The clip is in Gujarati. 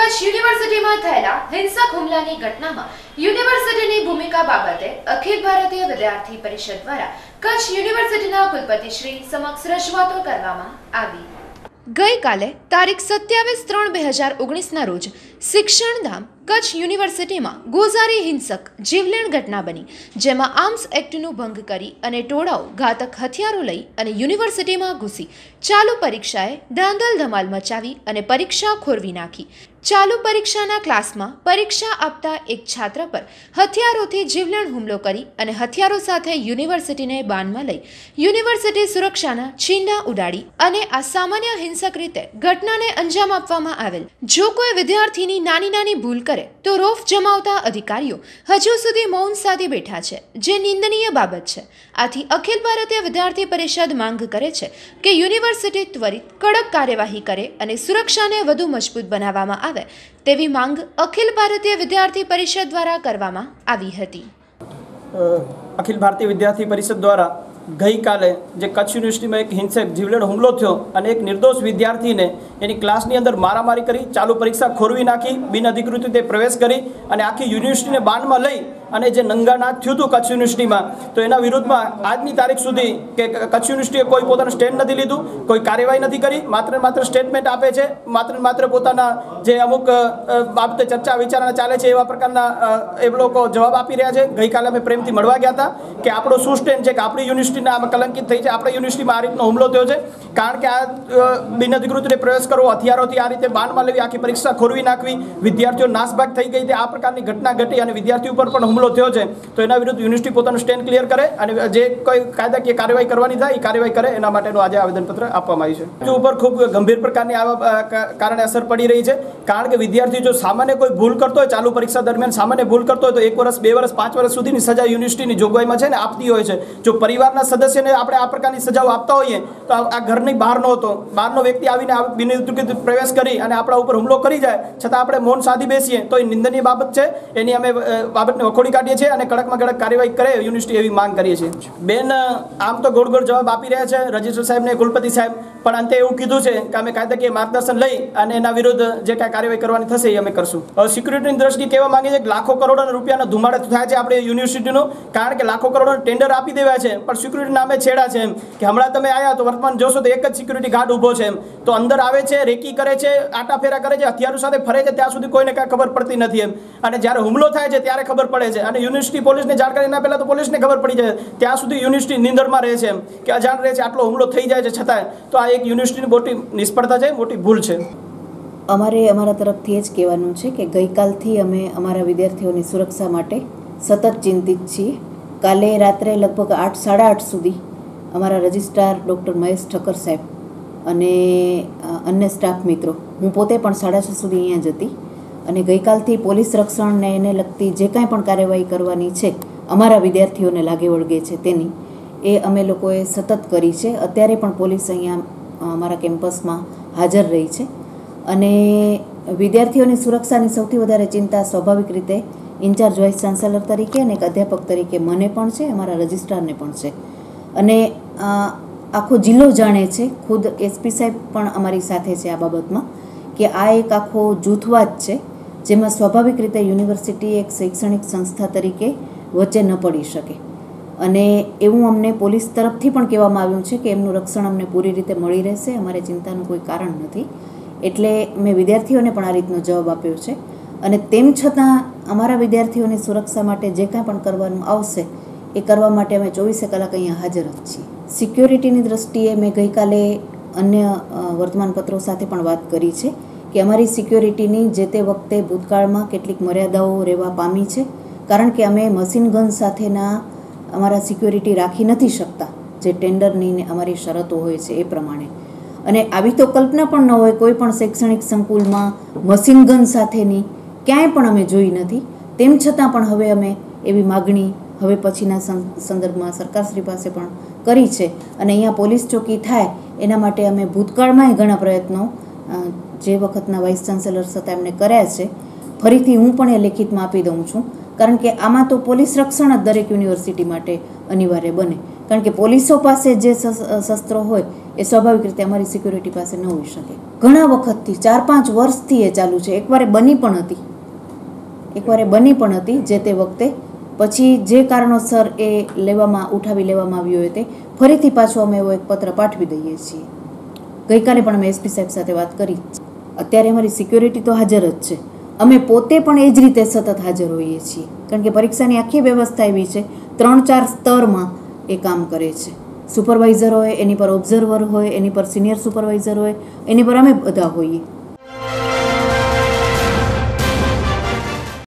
કચ્છ યુનિવર્સિટીમાં થયેલા હિંસક હુમલાની ઘટનામાં યુનિવર્સિટીની ભૂમિકા બાબતે અખિલ ભારતીય વિદ્યાર્થી પરિષદ દ્વારા કચ્છ યુનિવર્સિટીના કુલપતિ શ્રી સમક્ષ રજૂઆતો કરવામાં આવી। ગઈકાલે તારીખ 27/3/2019ના રોજ શિક્ષણધામ કચ્છ યુનિવર્સિટીમાં ગોઝારી હિંસક જીવલેણ ઘટના બની, જેમાં આર્મ્સ એક્ટનો ભંગ કરી અને ટોળાઓ ઘાતક હથિયારો લઈ અને યુનિવર્સિટીમાં ઘૂસી ચાલુ પરીક્ષાએ ધાંધલ ધમાલ મચાવી અને પરીક્ષા ખોરવી નાખી। ચાલુ પરીક્ષાના ક્લાસમાં પરીક્ષા આપતા એક છાત્ર પર હથિયારોથી જીવલેણ હુમલો કરી અને હથિયારો સાથે યુનિવર્સિટીને બાનમાં લઈ યુનિવર્સિટી સુરક્ષાના છીંડા ઉડાડી અને આ સામાન્ય હિંસક રીતે ઘટનાને અંજામ આપવામાં આવેલ। જો કોઈ વિદ્યાર્થીની નાની ભૂલ કરે તો રોફ જમાવતા અધિકારીઓ હજુ સુધી મૌન સાધી બેઠા છે, જે નિંદનીય બાબત છે। આથી અખિલ ભારતીય વિદ્યાર્થી પરિષદ માંગ કરે છે કે યુનિવર્સિટી ત્વરિત કડક કાર્યવાહી કરે અને સુરક્ષાને વધુ મજબૂત બનાવવામાં આવે તેવી માંગ અખિલ ભારતીય વિદ્યાર્થી પરિષદ દ્વારા કરવામાં આવી હતી। અખિલ ભારતીય વિદ્યાર્થી પરિષદ દ્વારા ગઈકાલે જે કચ્છ યુનિવર્સિટીમાં એક હિંસક જીવલેણ હુમલો થયો અને એક નિર્દોષ વિદ્યાર્થીને એની ક્લાસની અંદર મારામારી કરી, ચાલુ પરીક્ષા ખોરવી નાખી, બિનઅધિકૃત રીતે પ્રવેશ કરી અને આખી યુનિવર્સિટીને બાનમાં લઈ અને જે નંગાનાટ થયું હતું કચ્છ યુનિવર્સિટીમાં, તો એના વિરુદ્ધમાં આજની તારીખ સુધી કે કચ્છ યુનિવર્સિટીએ કોઈ પોતાનું સ્ટેન્ડ નથી લીધું, કોઈ કાર્યવાહી નથી કરી, માત્ર સ્ટેટમેન્ટ આપે છે, માત્ર પોતાના જે અમુક બાબતે ચર્ચા વિચારણા ચાલે છે એવા પ્રકારના એ લોકો જવાબ આપી રહ્યા છે। ગઈકાલે અમે પ્રેમથી મળવા ગયા હતા કે આપણો શું સ્ટેન્ડ છે, કે આપણી યુનિવર્સિટીને આમાં કલંકિત થઈ છે, આપણી યુનિવર્સિટીમાં આ રીતનો હુમલો થયો છે, કારણ કે આ બિનઅધિકૃત રીતે પ્રવેશ કરવો, હથિયારોથી આ રીતે બાનમાં લેવી, આખી પરીક્ષા ખોરવી નાખવી, વિદ્યાર્થીઓ નાસભાગ થઈ ગઈ, આ પ્રકારની ઘટના ઘટી અને વિદ્યાર્થીઓ ઉપર પણ હુમલો થયો છે, તો એના વિરુદ્ધ યુનિવર્સિટી પોતાનું સ્ટેન્ડ ક્લિયર કરે અને જે કોઈ કાયદાકીય કાર્યવાહી કરવાની થાય એ કાર્યવાહી કરે, એના માટેનું આજે આવેદનપત્ર આપવામાં આવ્યું છે। ઉપર ખૂબ ગંભીર પ્રકારની આવા કારણે અસર પડી રહી છે, કારણ કે વિદ્યાર્થી જો સામાન્ય કોઈ ભૂલ કરતો હોય, ચાલુ પરીક્ષા દરમિયાન સામાન્ય ભૂલ કરતો હોય તો 1 વર્ષ, 2 વર્ષ, 5 વર્ષ સુધીની સજા યુનિવર્સિટીની જોગવાઈમાં છે ને આપતી હોય છે। જો પરિવારના સદસ્યને આપણે આ પ્રકારની સજાઓ આપતા હોઈએ તો આ ઘરની બહારનો વ્યક્તિ આવીને બિનઅધિકૃત પ્રવેશ કરી અને આપણા ઉપર હુમલો કરી જાય, છતાં આપણે મૌન સાધી બેસીએ તો એ નિંદનીય બાબત છે। એની અમે બાબતને વખોડી કાઢીએ છીએ અને કડકમાં કડક કાર્યવાહી કરે યુનિવર્સિટી એવી માંગ કરીએ છીએ। બેન આમ તો ગોળ જવાબ આપી રહ્યા છે રજિસ્ટર સાહેબ ને કુલપતિ સાહેબ, પણ અંતે એવું કીધું છે કે અમે કાયદાકીય માર્ગદર્શન લઈ અને એના વિરુદ્ધ જે કાંઈ કાર્યવાહી કરવાની થશે એ અમે કરશું। સિક્યુરિટીની દ્રષ્ટિએ કહેવા માંગે છે કે લાખો કરોડોના રૂપિયાનો ધુમાડો થાય છે આપણી યુનિવર્સિટીનો, કારણ કે લાખો કરોડોના ટેન્ડર આપી દેવા છે પણ સિક્યુરિટી નામે છેડા છે, એમ કે હમણાં તમે આવ્યા તો વર્તમાન જોશો તો એક જ સિક્યુરિટી ગાર્ડ ઊભો છે, એમ તો અંદર આવે છે, રેકી કરે છે, આટા ફેરા કરે છે, હથિયારો સાથે ફરે છે, ત્યાં સુધી કોઈને કાંઈ ખબર પડતી નથી એમ, અને જ્યારે હુમલો થાય છે ત્યારે ખબર પડે છે અને યુનિવર્સિટી પોલીસને જાણ કરીને પહેલાં તો પોલીસને ખબર પડી જાય, ત્યાં સુધી યુનિવર્સિટી નીંદરમાં રહે છે, એમ કે અજાણ રહે છે, આટલો હુમલો થઈ જાય છે છતાંય, તો આ એક યુનિવર્સિટીની મોટી નિષ્ફળતા છે, મોટી ભૂલ છે। અમારા તરફથી જ કહેવાનું છે કે ગઈકાલથી અમે અમારા વિદ્યાર્થીઓની સુરક્ષા માટે સતત ચિંતિત છીએ। કાલે રાત્રે લગભગ 8, 8:30 સુધી અમારા રજિસ્ટ્રાર ડૉક્ટર મહેશ ઠક્કર સાહેબ અને અન્ય સ્ટાફ મિત્રો, હું પોતે પણ 6:30 સુધી અહીંયા જ હતી, અને ગઈકાલથી પોલીસ રક્ષણને એને લગતી જે કાંઈ પણ કાર્યવાહી કરવાની છે અમારા વિદ્યાર્થીઓને લાગે વળગે છે તેની, એ અમે લોકોએ સતત કરી છે। અત્યારે પણ પોલીસ અહીંયા અમારા કેમ્પસમાં હાજર રહી છે અને વિદ્યાર્થીઓની સુરક્ષાની સૌથી વધારે ચિંતા સ્વાભાવિક રીતે ઇન્ચાર્જ વાઇસ ચાન્સેલર તરીકે અને એક અધ્યાપક તરીકે મને પણ છે, અમારા રજિસ્ટ્રારને પણ છે, અને આખો જિલ્લો જાણે છે, ખુદ એસપી સાહેબ પણ અમારી સાથે છે આ બાબતમાં, કે આ એક આખો જૂથવાદ છે જેમાં સ્વાભાવિક રીતે યુનિવર્સિટી એક શૈક્ષણિક સંસ્થા તરીકે વચ્ચે ન પડી શકે, અને એવું અમને પોલીસ તરફથી પણ કહેવામાં આવ્યું છે કે એમનું રક્ષણ અમને પૂરી રીતે મળી રહેશે, અમારે ચિંતાનું કોઈ કારણ નથી। એટલે મેં વિદ્યાર્થીઓને પણ આ રીતનો જવાબ આપ્યો છે, અને તેમ છતાં અમારા વિદ્યાર્થીઓની સુરક્ષા માટે જે કાંઈ પણ કરવાનું આવશે એ કરવા માટે અમે 24 કલાક અહીંયા હાજર જ છીએ। સિક્યોરિટીની દ્રષ્ટિએ મેં ગઈકાલે અન્ય વર્તમાનપત્રો સાથે પણ વાત કરી છે કે અમારી સિક્યોરિટીની જે તે વખતે ભૂતકાળમાં કેટલીક મર્યાદાઓ રહેવા પામી છે, કારણ કે અમે મશીન ગન સાથેના અમારા સિક્યોરિટી રાખી નથી શકતા, જે ટેન્ડરની અમારી શરતો હોય છે એ પ્રમાણે, અને આવી તો કલ્પના પણ ન હોય કોઈ પણ શૈક્ષણિક સંકુલમાં મશીન ગન સાથેની ક્યાંય પણ અમે જોઈ નથી। તેમ છતાં પણ હવે અમે એવી માગણી હવે પછીના સંદર્ભમાં સરકારશ્રી પાસે પણ કરી છે, અને અહીંયા પોલીસ ચોકી થાય એના માટે અમે ભૂતકાળમાંય ઘણા પ્રયત્નો જે વખતના વાઇસ ચાન્સેલર હતા એમને કર્યા છે। ફરીથી હું પણ એ લેખિતમાં આપી દઉં છું, કારણ કે આમાં તો પોલીસ રક્ષણ જ દરેક યુનિવર્સિટી માટે અનિવાર્ય બને, કારણ કે પોલીસો પાસે જે શસ્ત્રો હોય એ સ્વાભાવિક રીતે અમારી સિક્યુરિટી પાસે ન હોઈ શકે. ઘણા વખતથી 4-5 વર્ષથી એ ચાલુ છે. એકવારે બની પણ હતી જે તે વખતે. પછી જે કારણોસર એ ઉઠાવી લેવામાં આવ્યું હોય તે ફરીથી પાછો અમે એવો એક પત્ર પાઠવી દઈએ છીએ. ગઈકાલે પણ અમે એસપી સાહેબ સાથે વાત કરી. અત્યારે અમારી સિક્યોરિટી તો હાજર જ છે. અમે પોતે પણ એ જ રીતે સતત હાજર હોઈએ છીએ, કારણ કે પરીક્ષાની આખી વ્યવસ્થા એવી છે 3-4 સ્તરમાં એ કામ કરે છે. સુપરવાઇઝર હોય, એની પર ઓબ્ઝર્વર હોય, એની પર સિનિયર સુપરવાઇઝર હોય, એની પર અમે બધા હોઈએ.